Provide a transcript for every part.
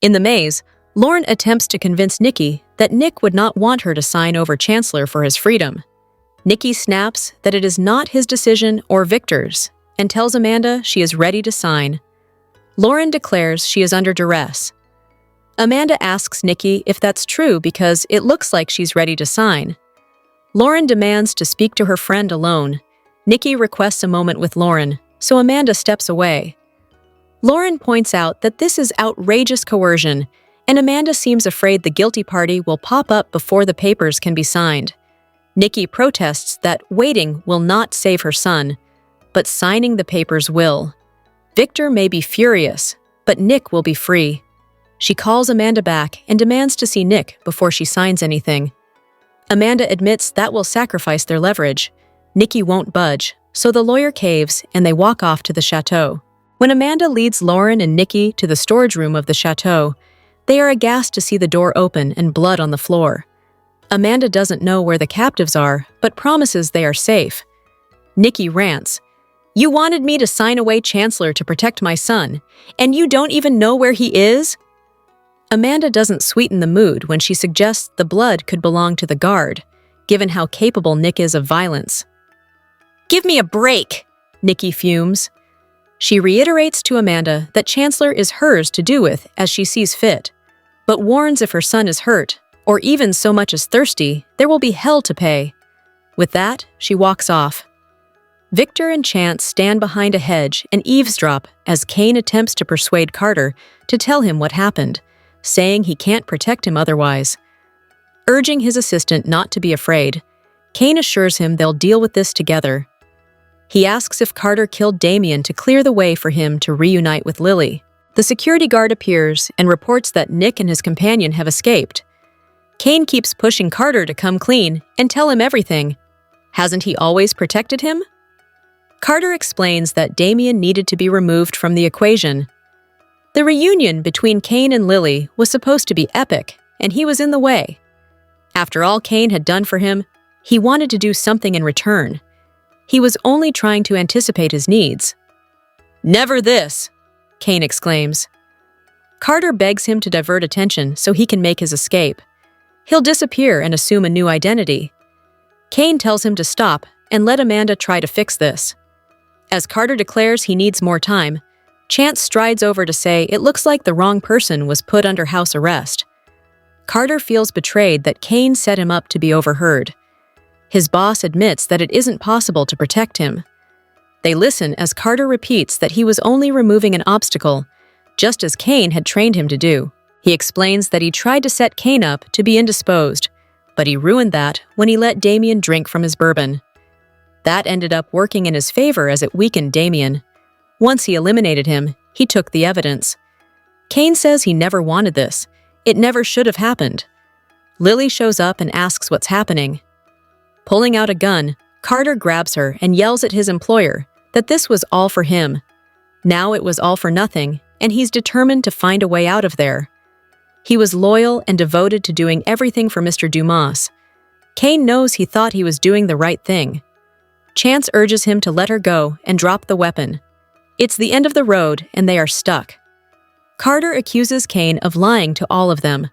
In the maze, Lauren attempts to convince Nikki that Nick would not want her to sign over Chancellor for his freedom. Nikki snaps that it is not his decision or Victor's and tells Amanda she is ready to sign. Lauren declares she is under duress. Amanda asks Nikki if that's true because it looks like she's ready to sign. Lauren demands to speak to her friend alone. Nikki requests a moment with Lauren, so Amanda steps away. Lauren points out that this is outrageous coercion, and Amanda seems afraid the guilty party will pop up before the papers can be signed. Nikki protests that waiting will not save her son, but signing the papers will. Victor may be furious, but Nick will be free. She calls Amanda back and demands to see Nick before she signs anything. Amanda admits that will sacrifice their leverage. Nikki won't budge, so the lawyer caves and they walk off to the chateau. When Amanda leads Lauren and Nikki to the storage room of the chateau, they are aghast to see the door open and blood on the floor. Amanda doesn't know where the captives are, but promises they are safe. Nikki rants, "You wanted me to sign away Chancellor to protect my son, and you don't even know where he is?" Amanda doesn't sweeten the mood when she suggests the blood could belong to the guard, given how capable Nick is of violence. "Give me a break," Nikki fumes. She reiterates to Amanda that Chancellor is hers to do with as she sees fit, but warns if her son is hurt, or even so much as thirsty, there will be hell to pay. With that, she walks off. Victor and Chance stand behind a hedge and eavesdrop as Kane attempts to persuade Carter to tell him what happened, saying he can't protect him otherwise. Urging his assistant not to be afraid, Kane assures him they'll deal with this together. He asks if Carter killed Damien to clear the way for him to reunite with Lily. The security guard appears and reports that Nick and his companion have escaped. Kane keeps pushing Carter to come clean and tell him everything. Hasn't he always protected him? Carter explains that Damien needed to be removed from the equation. The reunion between Kane and Lily was supposed to be epic, and he was in the way. After all Kane had done for him, he wanted to do something in return. He was only trying to anticipate his needs. "Never this!" Kane exclaims. Carter begs him to divert attention so he can make his escape. He'll disappear and assume a new identity. Kane tells him to stop and let Amanda try to fix this. As Carter declares he needs more time, Chance strides over to say it looks like the wrong person was put under house arrest. Carter feels betrayed that Kane set him up to be overheard. His boss admits that it isn't possible to protect him. They listen as Carter repeats that he was only removing an obstacle, just as Kane had trained him to do. He explains that he tried to set Kane up to be indisposed, but he ruined that when he let Damien drink from his bourbon. That ended up working in his favor as it weakened Damien. Once he eliminated him, he took the evidence. Kane says he never wanted this. It never should have happened. Lily shows up and asks what's happening. Pulling out a gun, Carter grabs her and yells at his employer that this was all for him. Now it was all for nothing, and he's determined to find a way out of there. He was loyal and devoted to doing everything for Mr. Dumas. Kane knows he thought he was doing the right thing. Chance urges him to let her go and drop the weapon. It's the end of the road, and they are stuck. Carter accuses Kane of lying to all of them.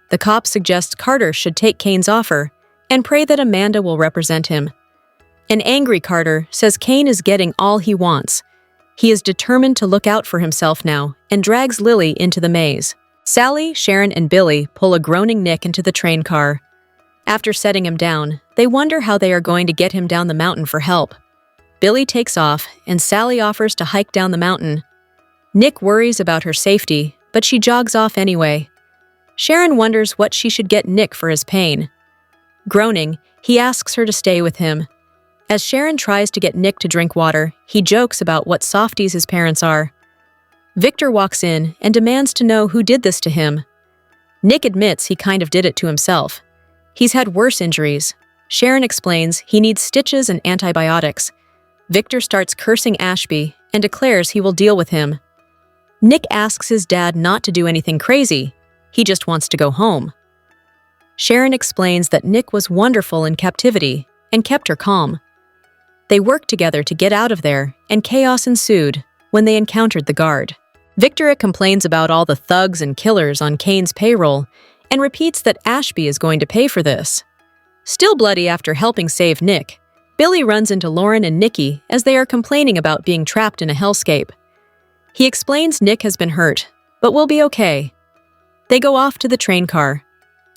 The cop suggests Carter should take Kane's offer and pray that Amanda will represent him. An angry Carter says Kane is getting all he wants. He is determined to look out for himself now and drags Lily into the maze. Sally, Sharon, and Billy pull a groaning Nick into the train car. After setting him down, they wonder how they are going to get him down the mountain for help. Billy takes off, and Sally offers to hike down the mountain. Nick worries about her safety, but she jogs off anyway. Sharon wonders what she should get Nick for his pain. Groaning, he asks her to stay with him. As Sharon tries to get Nick to drink water, he jokes about what softies his parents are. Victor walks in and demands to know who did this to him. Nick admits he kind of did it to himself. He's had worse injuries. Sharon explains he needs stitches and antibiotics. Victor starts cursing Ashby and declares he will deal with him. Nick asks his dad not to do anything crazy. He just wants to go home. Sharon explains that Nick was wonderful in captivity and kept her calm. They worked together to get out of there, and chaos ensued when they encountered the guard. Victor complains about all the thugs and killers on Kane's payroll and repeats that Ashby is going to pay for this. Still bloody after helping save Nick, Billy runs into Lauren and Nikki as they are complaining about being trapped in a hellscape. He explains Nick has been hurt, but will be okay. They go off to the train car.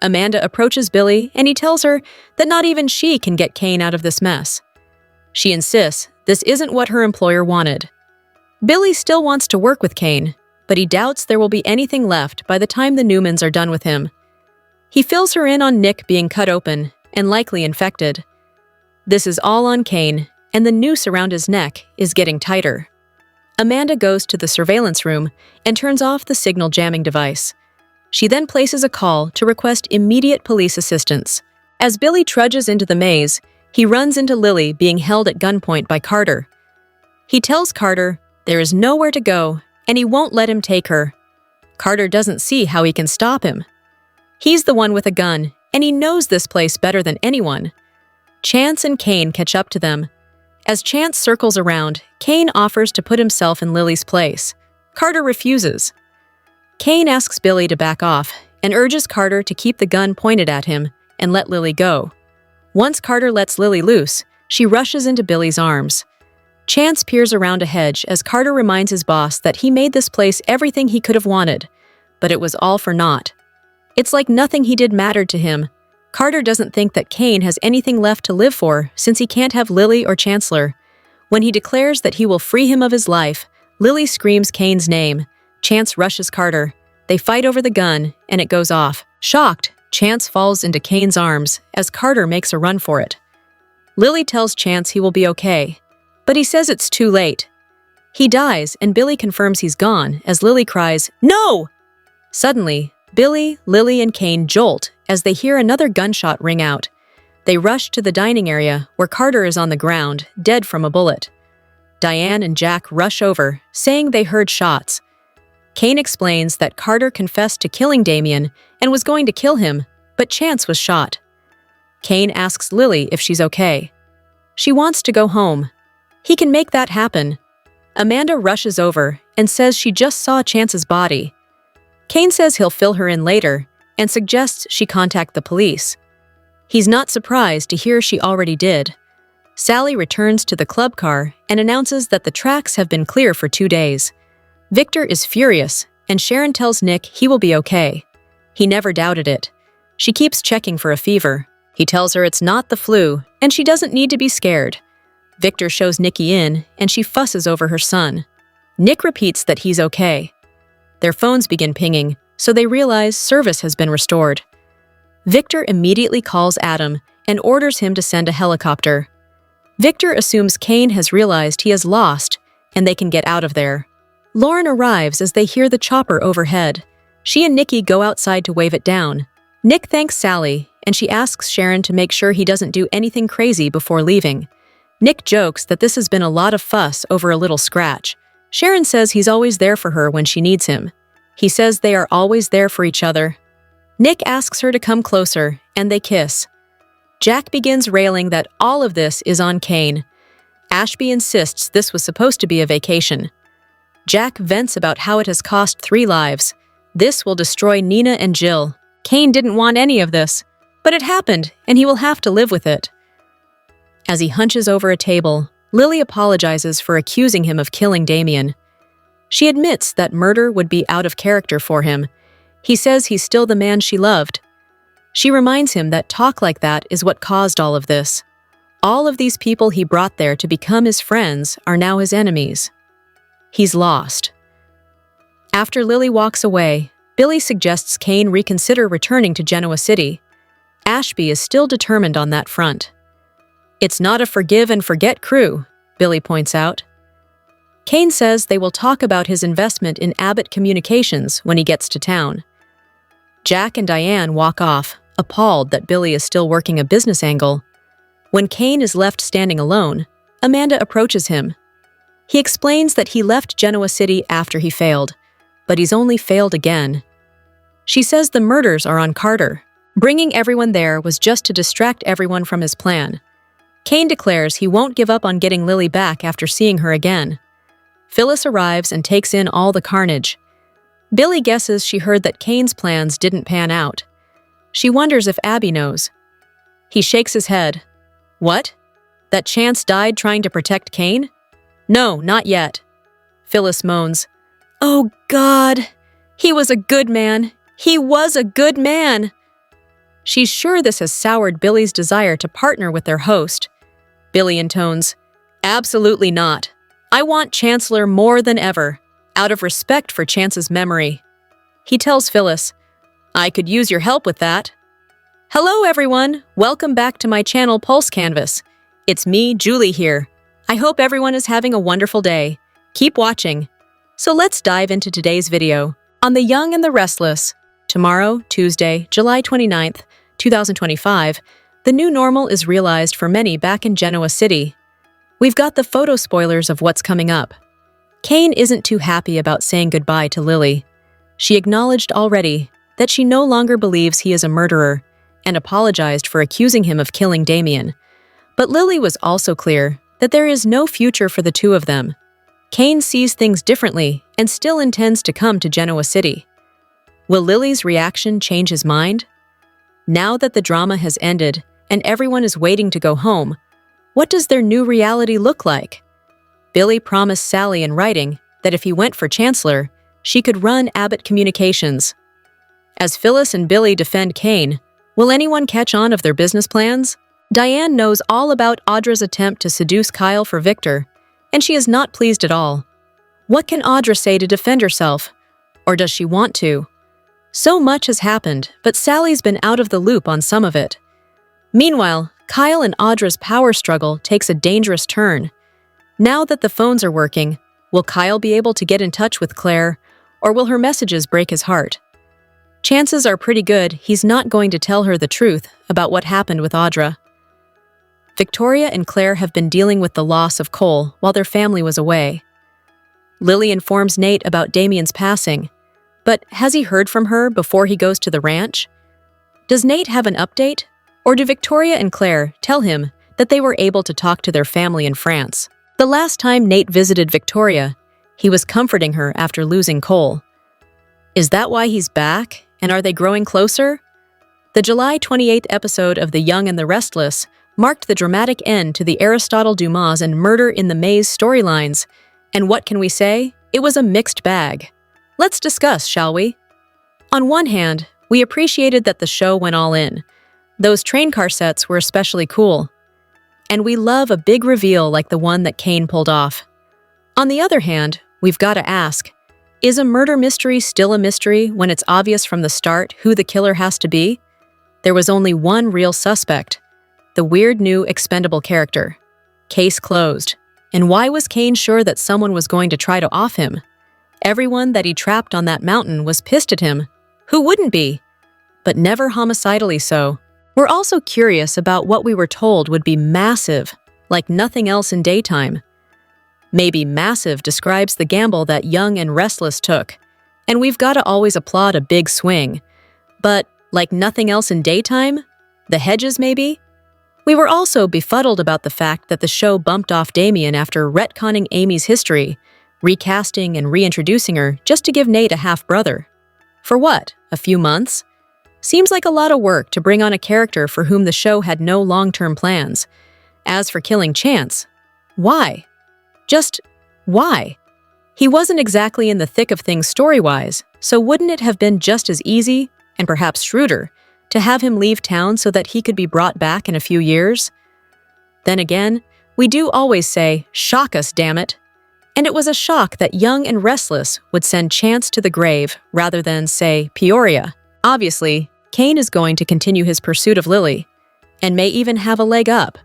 Amanda approaches Billy and he tells her that not even she can get Kane out of this mess. She insists this isn't what her employer wanted. Billy still wants to work with Kane, but he doubts there will be anything left by the time the Newmans are done with him. He fills her in on Nick being cut open and likely infected. This is all on Kane, and the noose around his neck is getting tighter. Amanda goes to the surveillance room and turns off the signal jamming device. She then places a call to request immediate police assistance. As Billy trudges into the maze, he runs into Lily being held at gunpoint by Carter. He tells Carter there is nowhere to go and he won't let him take her. Carter doesn't see how he can stop him. He's the one with a gun, and he knows this place better than anyone. Chance and Kane catch up to them. As Chance circles around, Kane offers to put himself in Lily's place. Carter refuses. Kane asks Billy to back off and urges Carter to keep the gun pointed at him and let Lily go. Once Carter lets Lily loose, she rushes into Billy's arms. Chance peers around a hedge as Carter reminds his boss that he made this place everything he could have wanted, but it was all for naught. It's like nothing he did mattered to him. Carter doesn't think that Kane has anything left to live for since he can't have Lily or Chancellor. When he declares that he will free him of his life, Lily screams Kane's name. Chance rushes Carter. They fight over the gun, and it goes off. Shocked, Chance falls into Kane's arms as Carter makes a run for it. Lily tells Chance he will be okay, but he says it's too late. He dies, and Billy confirms he's gone as Lily cries, "No!" Suddenly, Billy, Lily, and Kane jolt as they hear another gunshot ring out. They rush to the dining area where Carter is on the ground, dead from a bullet. Diane and Jack rush over, saying they heard shots. Kane explains that Carter confessed to killing Damien and was going to kill him, but Chance was shot. Kane asks Lily if she's okay. She wants to go home. He can make that happen. Amanda rushes over and says she just saw Chance's body. Kane says he'll fill her in later and suggests she contact the police. He's not surprised to hear she already did. Sally returns to the club car and announces that the tracks have been clear for 2 days. Victor is furious, and Sharon tells Nick he will be okay. He never doubted it. She keeps checking for a fever. He tells her it's not the flu, and she doesn't need to be scared. Victor shows Nikki in, and she fusses over her son. Nick repeats that he's okay. Their phones begin pinging, so they realize service has been restored. Victor immediately calls Adam and orders him to send a helicopter. Victor assumes Kane has realized he is lost, and they can get out of there. Lauren arrives as they hear the chopper overhead. She and Nikki go outside to wave it down. Nick thanks Sally, and she asks Sharon to make sure he doesn't do anything crazy before leaving. Nick jokes that this has been a lot of fuss over a little scratch. Sharon says he's always there for her when she needs him. He says they are always there for each other. Nick asks her to come closer, and they kiss. Jack begins railing that all of this is on Kane. Ashby insists this was supposed to be a vacation. Jack vents about how it has cost 3 lives. This will destroy Nina and Jill. Kane didn't want any of this, but it happened, and he will have to live with it. As he hunches over a table, Lily apologizes for accusing him of killing Damien. She admits that murder would be out of character for him. He says he's still the man she loved. She reminds him that talk like that is what caused all of this. All of these people he brought there to become his friends are now his enemies. He's lost. After Lily walks away, Billy suggests Kane reconsider returning to Genoa City. Ashby is still determined on that front. It's not a forgive and forget crew, Billy points out. Kane says they will talk about his investment in Abbott Communications when he gets to town. Jack and Diane walk off, appalled that Billy is still working a business angle. When Kane is left standing alone, Amanda approaches him. He explains that he left Genoa City after he failed, but he's only failed again. She says the murders are on Carter. Bringing everyone there was just to distract everyone from his plan. Kane declares he won't give up on getting Lily back after seeing her again. Phyllis arrives and takes in all the carnage. Billy guesses she heard that Kane's plans didn't pan out. She wonders if Abby knows. He shakes his head. What? That Chance died trying to protect Kane? No, not yet. Phyllis moans. Oh, God. He was a good man. He was a good man. She's sure this has soured Billy's desire to partner with their host. Billy intones, absolutely not. I want Chancellor more than ever, out of respect for Chance's memory. He tells Phyllis, I could use your help with that. Hello, everyone. Welcome back to my channel Pulse Canvas. It's me, Julie, here. I hope everyone is having a wonderful day. Keep watching. So let's dive into today's video. On The Young and the Restless, tomorrow, Tuesday, July 29th, 2025, the new normal is realized for many back in Genoa City. We've got the photo spoilers of what's coming up. Kane isn't too happy about saying goodbye to Lily. She acknowledged already that she no longer believes he is a murderer and apologized for accusing him of killing Damien. But Lily was also clear that there is no future for the two of them. Kane sees things differently and still intends to come to Genoa City. Will Lily's reaction change his mind? Now that the drama has ended and everyone is waiting to go home, what does their new reality look like? Billy promised Sally in writing that if he went for Chancellor, she could run Abbott Communications. As Phyllis and Billy defend Kane, will anyone catch on of their business plans? Diane knows all about Audra's attempt to seduce Kyle for Victor, and she is not pleased at all. What can Audra say to defend herself? Or does she want to? So much has happened, but Sally's been out of the loop on some of it. Meanwhile, Kyle and Audra's power struggle takes a dangerous turn. Now that the phones are working, will Kyle be able to get in touch with Claire, or will her messages break his heart? Chances are pretty good he's not going to tell her the truth about what happened with Audra. Victoria and Claire have been dealing with the loss of Cole while their family was away. Lily informs Nate about Damien's passing, but has he heard from her before he goes to the ranch? Does Nate have an update, or do Victoria and Claire tell him that they were able to talk to their family in France? The last time Nate visited Victoria, he was comforting her after losing Cole. Is that why he's back, and are they growing closer? The July 28th episode of The Young and the Restless marked the dramatic end to the Aristotle Dumas and Murder in the Maze storylines, and what can we say? It was a mixed bag. Let's discuss, shall we? On one hand, we appreciated that the show went all in. Those train car sets were especially cool. And we love a big reveal like the one that Kane pulled off. On the other hand, we've got to ask, is a murder mystery still a mystery when it's obvious from the start who the killer has to be? There was only one real suspect, the weird new expendable character. Case closed. And why was Kane sure that someone was going to try to off him? Everyone that he trapped on that mountain was pissed at him. Who wouldn't be? But never homicidally so. We're also curious about what we were told would be massive, like nothing else in daytime. Maybe massive describes the gamble that Young and Restless took, and we've got to always applaud a big swing. But like nothing else in daytime? The hedges, maybe? We were also befuddled about the fact that the show bumped off Damien after retconning Amy's history, recasting and reintroducing her just to give Nate a half-brother. For what, a few months? Seems like a lot of work to bring on a character for whom the show had no long-term plans. As for killing Chance, why? Just why? He wasn't exactly in the thick of things story-wise, so wouldn't it have been just as easy, and perhaps shrewder, to have him leave town so that he could be brought back in a few years? Then again, we do always say, shock us, damn it. And it was a shock that Young and Restless would send Chance to the grave rather than, say, Peoria. Obviously, Kane is going to continue his pursuit of Lily, and may even have a leg up,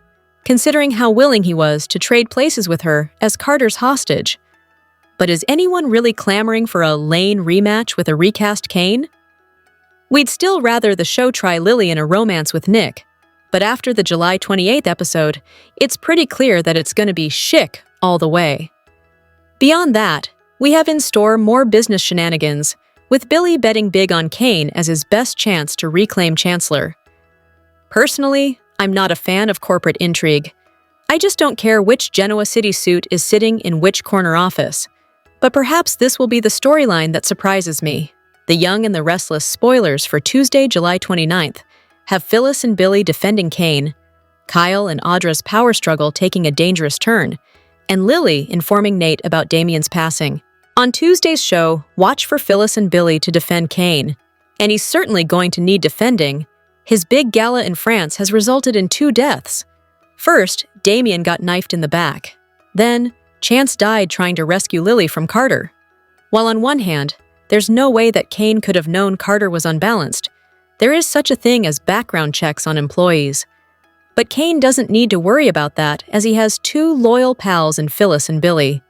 considering how willing he was to trade places with her as Carter's hostage. But is anyone really clamoring for a Lane rematch with a recast Kane? We'd still rather the show try Lily in a romance with Nick, but after the July 28th episode, it's pretty clear that it's going to be Schick all the way. Beyond that, we have in store more business shenanigans, with Billy betting big on Kane as his best chance to reclaim Chancellor. Personally, I'm not a fan of corporate intrigue. I just don't care which Genoa City suit is sitting in which corner office. But perhaps this will be the storyline that surprises me. The Young and the Restless spoilers for Tuesday, July 29th have Phyllis and Billy defending Kane, Kyle and Audra's power struggle taking a dangerous turn, and Lily informing Nate about Damien's passing. On Tuesday's show, watch for Phyllis and Billy to defend Kane. And he's certainly going to need defending. His big gala in France has resulted in 2 deaths. First, Damien got knifed in the back. Then, Chance died trying to rescue Lily from Carter. While on one hand, there's no way that Kane could have known Carter was unbalanced, there is such a thing as background checks on employees. But Kane doesn't need to worry about that as he has 2 loyal pals in Phyllis and Billy.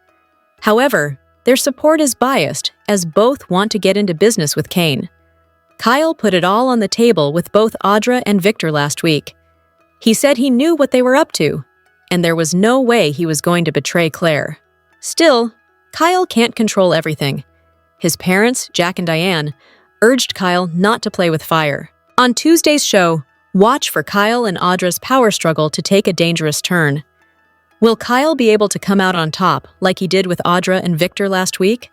However, their support is biased as both want to get into business with Kane. Kyle put it all on the table with both Audra and Victor last week. He said he knew what they were up to, and there was no way he was going to betray Claire. Still, Kyle can't control everything. His parents, Jack and Diane, urged Kyle not to play with fire. On Tuesday's show, watch for Kyle and Audra's power struggle to take a dangerous turn. Will Kyle be able to come out on top like he did with Audra and Victor last week?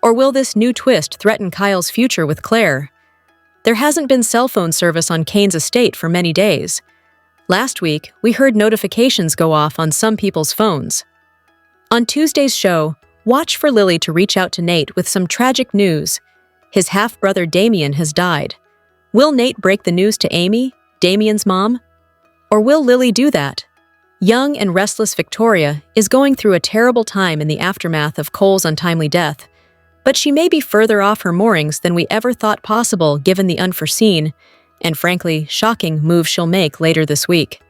Or will this new twist threaten Kyle's future with Claire? There hasn't been cell phone service on Kane's estate for many days. Last week, we heard notifications go off on some people's phones. On Tuesday's show, watch for Lily to reach out to Nate with some tragic news. His half-brother Damien has died. Will Nate break the news to Amy, Damien's mom? Or will Lily do that? Young and restless Victoria is going through a terrible time in the aftermath of Cole's untimely death, but she may be further off her moorings than we ever thought possible given the unforeseen, and frankly, shocking move she'll make later this week.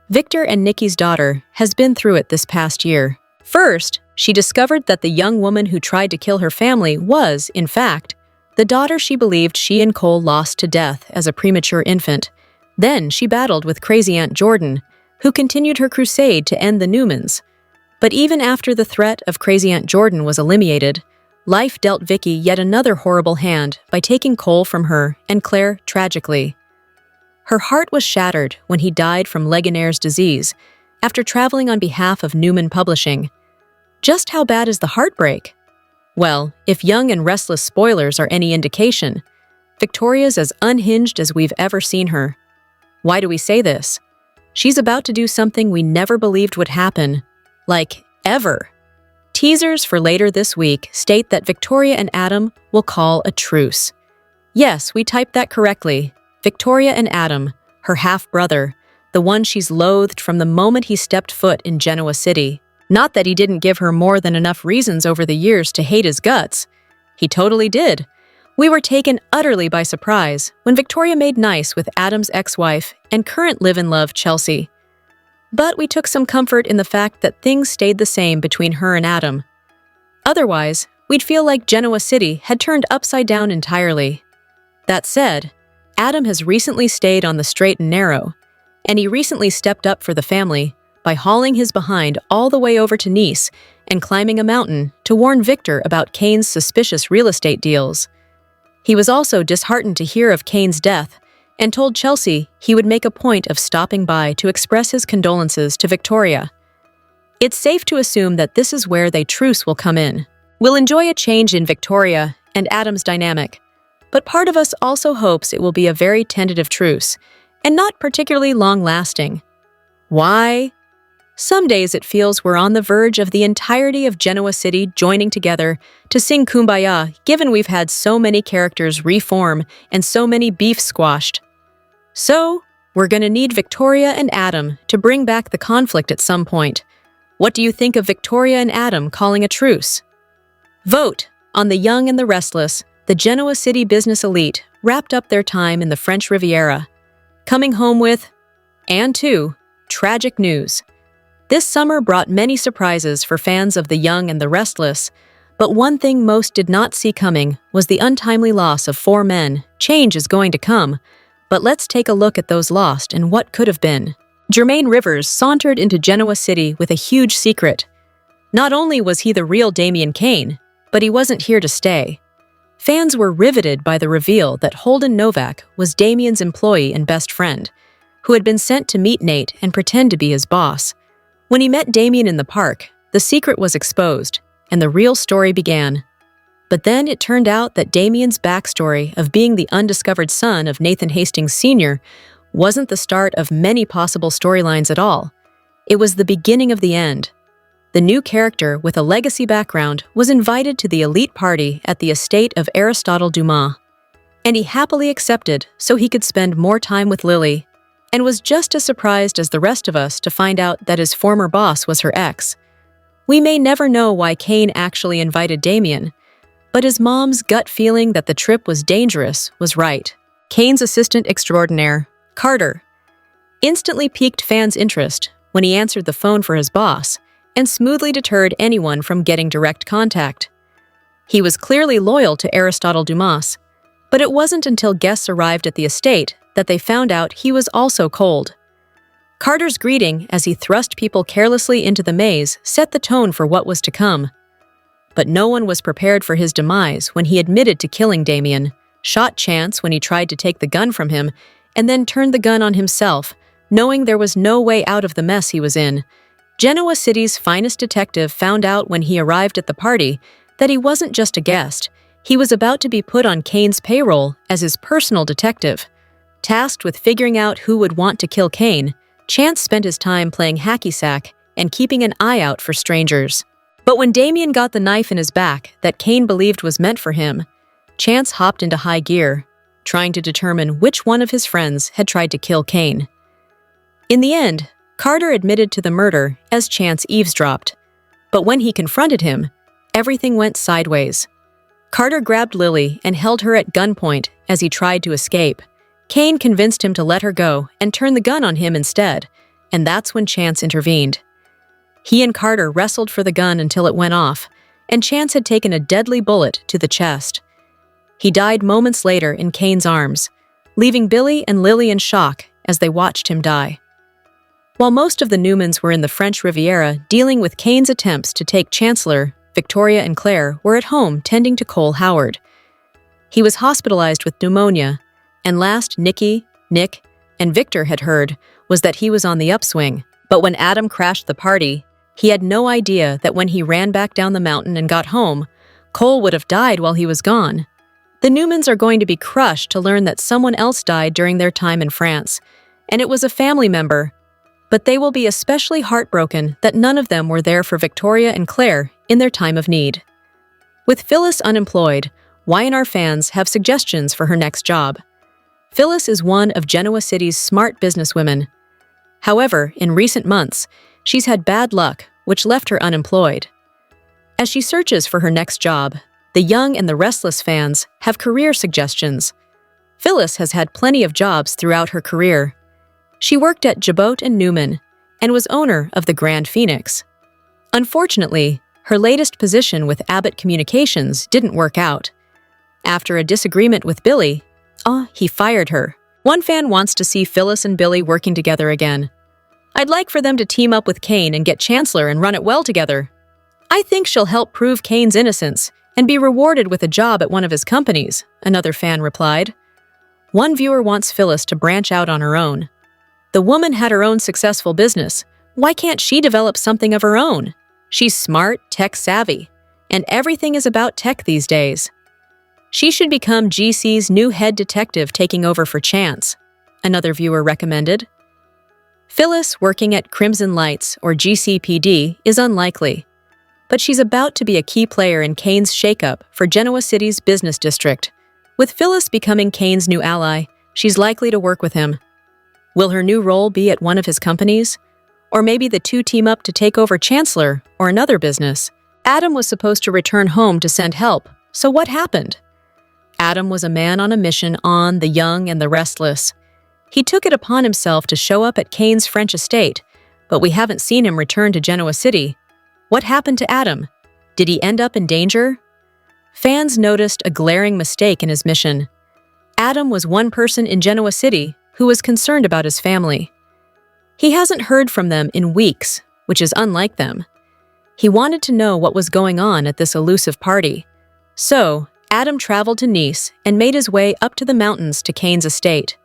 Victor and Nikki's daughter has been through it this past year. First, she discovered that the young woman who tried to kill her family was, in fact, the daughter she believed she and Cole lost to death as a premature infant. Then she battled with crazy Aunt Jordan, who continued her crusade to end the Newmans. But even after the threat of crazy Aunt Jordan was eliminated, life dealt Vicky yet another horrible hand by taking Cole from her and Claire tragically. Her heart was shattered when he died from Legionnaire's disease after traveling on behalf of Newman Publishing. Just how bad is the heartbreak? Well, if Young and Restless spoilers are any indication, Victoria's as unhinged as we've ever seen her. Why do we say this? She's about to do something we never believed would happen. Like, ever. Teasers for later this week state that Victoria and Adam will call a truce. Yes, we typed that correctly. Victoria and Adam, her half-brother, the one she's loathed from the moment he stepped foot in Genoa City. Not that he didn't give her more than enough reasons over the years to hate his guts. He totally did. We were taken utterly by surprise when Victoria made nice with Adam's ex-wife and current live-in-love Chelsea. But we took some comfort in the fact that things stayed the same between her and Adam. Otherwise, we'd feel like Genoa City had turned upside down entirely. That said, Adam has recently stayed on the straight and narrow, and he recently stepped up for the family by hauling his behind all the way over to Nice and climbing a mountain to warn Victor about Kane's suspicious real estate deals. He was also disheartened to hear of Kane's death and told Chelsea he would make a point of stopping by to express his condolences to Victoria. It's safe to assume that this is where their truce will come in. We'll enjoy a change in Victoria and Adam's dynamic, but part of us also hopes it will be a very tentative truce and not particularly long-lasting. Why? Some days it feels we're on the verge of the entirety of Genoa City joining together to sing Kumbaya, given we've had so many characters reform and so many beefs squashed. So, we're gonna need Victoria and Adam to bring back the conflict at some point. What do you think of Victoria and Adam calling a truce? Vote on The Young and the Restless. The Genoa City business elite wrapped up their time in the French Riviera, coming home with, and two, tragic news. This summer brought many surprises for fans of The Young and the Restless, but one thing most did not see coming was the untimely loss of 4 men. Change is going to come, but let's take a look at those lost and what could have been. Jermaine Rivers sauntered into Genoa City with a huge secret. Not only was he the real Damien Kane, but he wasn't here to stay. Fans were riveted by the reveal that Holden Novak was Damien's employee and best friend, who had been sent to meet Nate and pretend to be his boss. When he met Damien in the park, the secret was exposed, and the real story began. But then it turned out that Damien's backstory of being the undiscovered son of Nathan Hastings Sr. wasn't the start of many possible storylines at all. It was the beginning of the end. The new character with a legacy background was invited to the elite party at the estate of Aristotle Dumas, and he happily accepted so he could spend more time with Lily, and was just as surprised as the rest of us to find out that his former boss was her ex. We may never know why Kane actually invited Damien, but his mom's gut feeling that the trip was dangerous was right. Kane's assistant extraordinaire, Carter, instantly piqued fans' interest when he answered the phone for his boss and smoothly deterred anyone from getting direct contact. He was clearly loyal to Aristotle Dumas, but it wasn't until guests arrived at the estate that they found out he was also cold. Carter's greeting as he thrust people carelessly into the maze set the tone for what was to come. But no one was prepared for his demise when he admitted to killing Damien, shot Chance when he tried to take the gun from him, and then turned the gun on himself, knowing there was no way out of the mess he was in. Genoa City's finest detective found out when he arrived at the party that he wasn't just a guest. He was about to be put on Kane's payroll as his personal detective. Tasked with figuring out who would want to kill Kane, Chance spent his time playing hacky sack and keeping an eye out for strangers. But when Damien got the knife in his back that Kane believed was meant for him, Chance hopped into high gear, trying to determine which one of his friends had tried to kill Kane. In the end, Carter admitted to the murder as Chance eavesdropped, but when he confronted him, everything went sideways. Carter grabbed Lily and held her at gunpoint as he tried to escape. Kane convinced him to let her go and turn the gun on him instead, and that's when Chance intervened. He and Carter wrestled for the gun until it went off, and Chance had taken a deadly bullet to the chest. He died moments later in Kane's arms, leaving Billy and Lily in shock as they watched him die. While most of the Newmans were in the French Riviera dealing with Kane's attempts to take Chancellor, Victoria and Claire were at home tending to Cole Howard. He was hospitalized with pneumonia, and last Nick, and Victor had heard was that he was on the upswing. But when Adam crashed the party, he had no idea that when he ran back down the mountain and got home, Cole would have died while he was gone. The Newmans are going to be crushed to learn that someone else died during their time in France, and it was a family member. But they will be especially heartbroken that none of them were there for Victoria and Claire in their time of need. With Phyllis unemployed, Y&R fans have suggestions for her next job. Phyllis is one of Genoa City's smart businesswomen. However, in recent months, she's had bad luck, which left her unemployed. As she searches for her next job, the young and the restless fans have career suggestions. Phyllis has had plenty of jobs throughout her career. She worked at Jabot and Newman and was owner of the Grand Phoenix. Unfortunately, her latest position with Abbott Communications didn't work out. After a disagreement with Billy, he fired her. One fan wants to see Phyllis and Billy working together again. I'd like for them to team up with Kane and get Chancellor and run it well together. I think she'll help prove Kane's innocence and be rewarded with a job at one of his companies, another fan replied. One viewer wants Phyllis to branch out on her own. The woman had her own successful business. Why can't she develop something of her own? She's smart, tech-savvy, and everything is about tech these days. She should become GC's new head detective taking over for Chance, another viewer recommended. Phyllis working at Crimson Lights or GCPD is unlikely, but she's about to be a key player in Kane's shakeup for Genoa City's business district. With Phyllis becoming Kane's new ally, she's likely to work with him. Will her new role be at one of his companies? Or maybe the two team up to take over Chancellor or another business? Adam was supposed to return home to send help, so what happened? Adam was a man on a mission on the young and the restless. He took it upon himself to show up at Kane's French estate, but we haven't seen him return to Genoa City. What happened to Adam? Did he end up in danger? Fans noticed a glaring mistake in his mission. Adam was one person in Genoa City who was concerned about his family. He hasn't heard from them in weeks, which is unlike them. He wanted to know what was going on at this elusive party. So, Adam traveled to Nice and made his way up to the mountains to Kane's estate.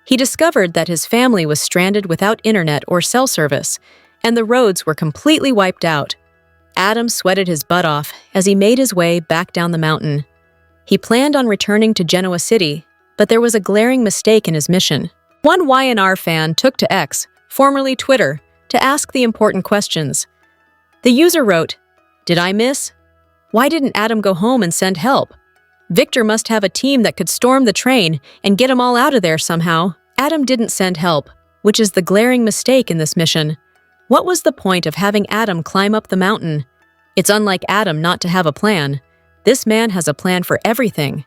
He discovered that his family was stranded without internet or cell service, and the roads were completely wiped out. Adam sweated his butt off as he made his way back down the mountain. He planned on returning to Genoa City, but there was a glaring mistake in his mission. One YNR fan took to X, formerly Twitter, to ask the important questions. The user wrote, "Did I miss? Why didn't Adam go home and send help? Victor must have a team that could storm the train and get them all out of there somehow." Adam didn't send help, which is the glaring mistake in this mission. What was the point of having Adam climb up the mountain? It's unlike Adam not to have a plan. This man has a plan for everything.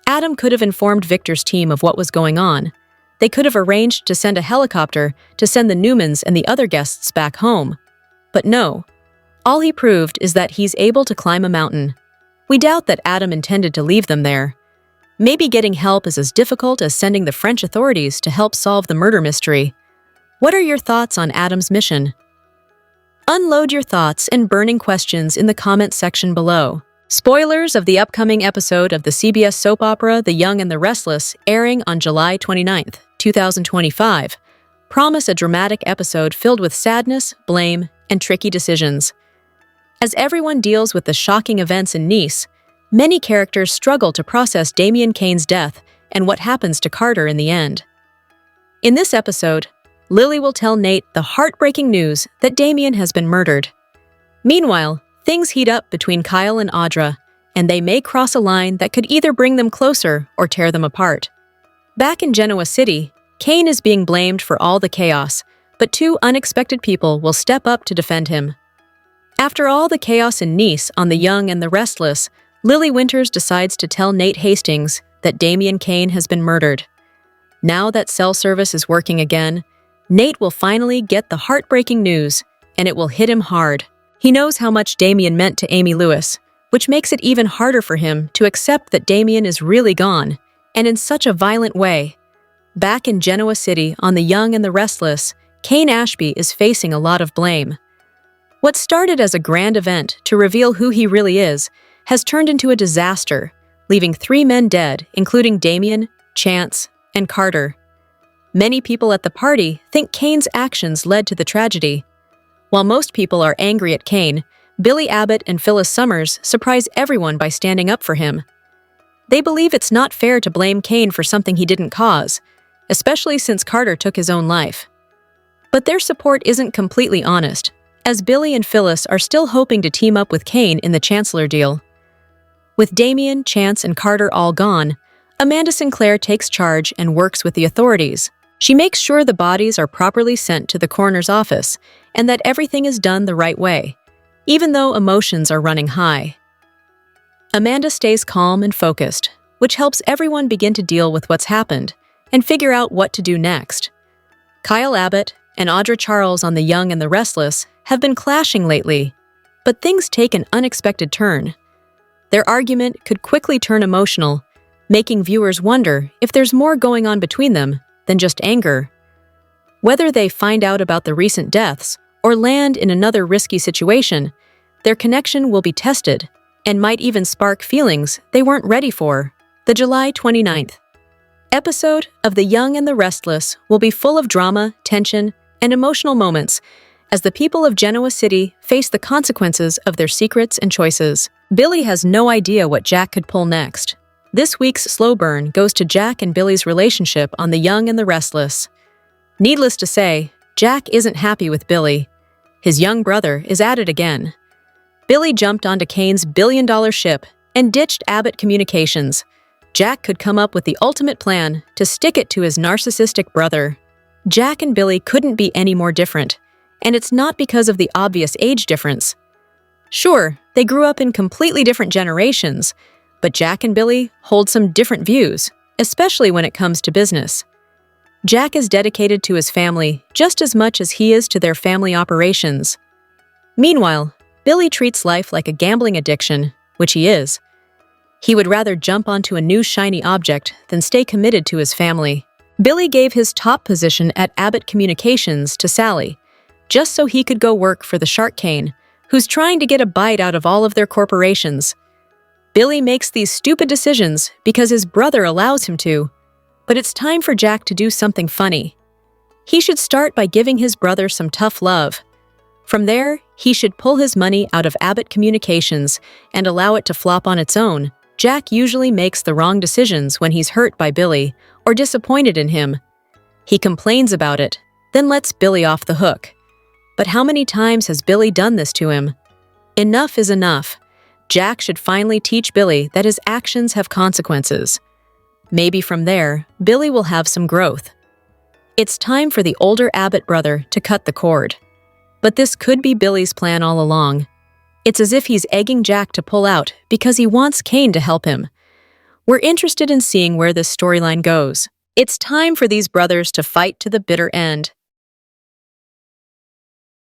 Adam could have informed Victor's team of what was going on. They could have arranged to send a helicopter to send the Newmans and the other guests back home. But no. All he proved is that he's able to climb a mountain. We doubt that Adam intended to leave them there. Maybe getting help is as difficult as sending the French authorities to help solve the murder mystery. What are your thoughts on Adam's mission? Unload your thoughts and burning questions in the comment section below. Spoilers of the upcoming episode of the CBS soap opera The Young and the Restless, airing on July 29th, 2025, promise a dramatic episode filled with sadness, blame, and tricky decisions. As everyone deals with the shocking events in Nice, many characters struggle to process Damien Kane's death and what happens to Carter in the end. In this episode, Lily will tell Nate the heartbreaking news that Damien has been murdered. Meanwhile, things heat up between Kyle and Audra, and they may cross a line that could either bring them closer or tear them apart. Back in Genoa City, Kane is being blamed for all the chaos, but two unexpected people will step up to defend him. After all the chaos in Nice on The Young and the Restless, Lily Winters decides to tell Nate Hastings that Damien Kane has been murdered. Now that cell service is working again, Nate will finally get the heartbreaking news, and it will hit him hard. He knows how much Damien meant to Amy Lewis, which makes it even harder for him to accept that Damien is really gone, and in such a violent way. Back in Genoa City on The Young and the Restless, Kane Ashby is facing a lot of blame. What started as a grand event to reveal who he really is has turned into a disaster, leaving 3 men dead, including Damien, Chance, and Carter. Many people at the party think Kane's actions led to the tragedy. While most people are angry at Kane, Billy Abbott and Phyllis Summers surprise everyone by standing up for him. They believe it's not fair to blame Kane for something he didn't cause, especially since Carter took his own life. But their support isn't completely honest, as Billy and Phyllis are still hoping to team up with Kane in the Chancellor deal. With Damien, Chance, and Carter all gone, Amanda Sinclair takes charge and works with the authorities. She makes sure the bodies are properly sent to the coroner's office and that everything is done the right way, even though emotions are running high. Amanda stays calm and focused, which helps everyone begin to deal with what's happened and figure out what to do next. Kyle Abbott and Audra Charles on The Young and the Restless have been clashing lately, but things take an unexpected turn. Their argument could quickly turn emotional, making viewers wonder if there's more going on between them than just anger. Whether they find out about the recent deaths or land in another risky situation, their connection will be tested and might even spark feelings they weren't ready for. The July 29th episode of The Young and the Restless will be full of drama, tension, and emotional moments as the people of Genoa City face the consequences of their secrets and choices. Billy has no idea what Jack could pull next. This week's slow burn goes to Jack and Billy's relationship on The Young and the Restless. Needless to say, Jack isn't happy with Billy. His young brother is at it again. Billy jumped onto Kane's billion-dollar ship and ditched Abbott Communications. Jack could come up with the ultimate plan to stick it to his narcissistic brother. Jack and Billy couldn't be any more different, and it's not because of the obvious age difference. Sure, they grew up in completely different generations, but Jack and Billy hold some different views, especially when it comes to business. Jack is dedicated to his family just as much as he is to their family operations. Meanwhile, Billy treats life like a gambling addiction, which he is. He would rather jump onto a new shiny object than stay committed to his family. Billy gave his top position at Abbott Communications to Sally, just so he could go work for the Shark Cane, who's trying to get a bite out of all of their corporations. Billy makes these stupid decisions because his brother allows him to, but it's time for Jack to do something funny. He should start by giving his brother some tough love. From there, he should pull his money out of Abbott Communications and allow it to flop on its own. Jack usually makes the wrong decisions when he's hurt by Billy or disappointed in him. He complains about it, then lets Billy off the hook. But how many times has Billy done this to him? Enough is enough. Jack should finally teach Billy that his actions have consequences. Maybe from there, Billy will have some growth. It's time for the older Abbott brother to cut the cord. But this could be Billy's plan all along. It's as if he's egging Jack to pull out because he wants Kane to help him. We're interested in seeing where this storyline goes. It's time for these brothers to fight to the bitter end.